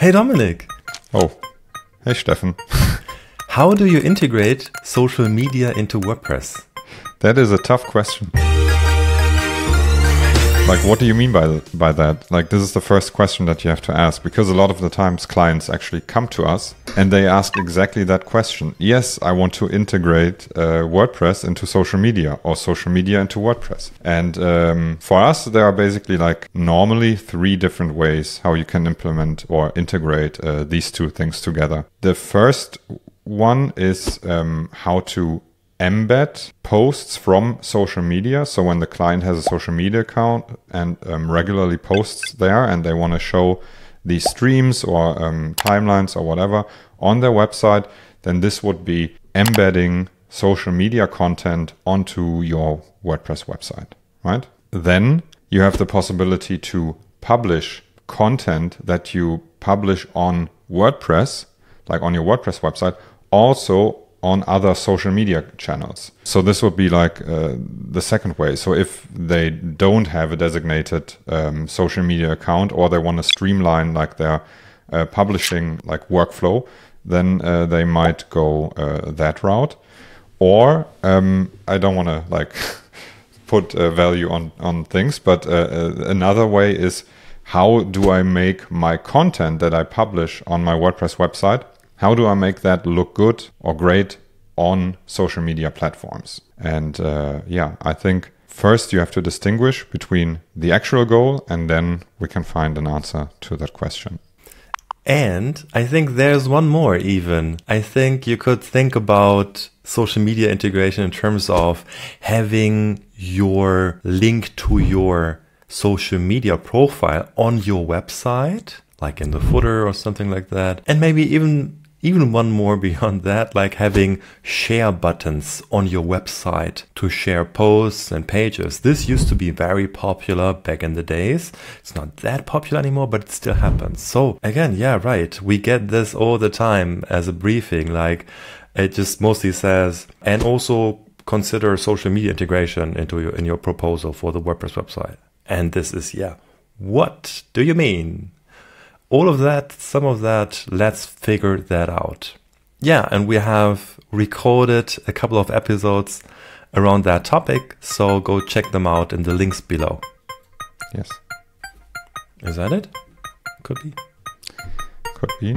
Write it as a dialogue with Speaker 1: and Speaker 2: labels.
Speaker 1: Hey Dominik.
Speaker 2: Oh, hey Steffen.
Speaker 1: How do you integrate social media into WordPress?
Speaker 2: That is a tough question. Like, what do you mean by that? Like, this is the first question that you have to ask, because a lot of the times clients actually come to us and they ask exactly that question. Yes, I want to integrate WordPress into social media or social media into WordPress. And for us, there are basically like normally 3 different ways how you can implement or integrate these 2 things together. The first one is how to embed posts from social media. So when the client has a social media account and regularly posts there and they want to show these streams or timelines or whatever on their website, then this would be embedding social media content onto your WordPress website, right? Then you have the possibility to publish content that you publish on WordPress, like on your WordPress website, also on other social media channels. So this would be like the second way. So if they don't have a designated social media account, or they want to streamline like their publishing like workflow, then they might go that route. Or I don't want to like put value on things, but another way is, how do I make my content that I publish on my WordPress website, how do I make that look good or great on social media platforms? And yeah, I think first you have to distinguish between the actual goal, and then we can find an answer to that question.
Speaker 1: And I think there's one more even. I think you could think about social media integration in terms of having your link to your social media profile on your website, like in the footer or something like that. And maybe even one more beyond that, like having share buttons on your website to share posts and pages. This used to be very popular back in the days. It's not that popular anymore, but it still happens. So again, yeah, right. We get this all the time as a briefing, like it just mostly says, and also consider social media integration in your proposal for the WordPress website. And this is, yeah, what do you mean? All of that, some of that, let's figure that out. Yeah, and we have recorded a couple of episodes around that topic, so go check them out in the links below.
Speaker 2: Yes.
Speaker 1: Is that it? Could be.
Speaker 2: Could be.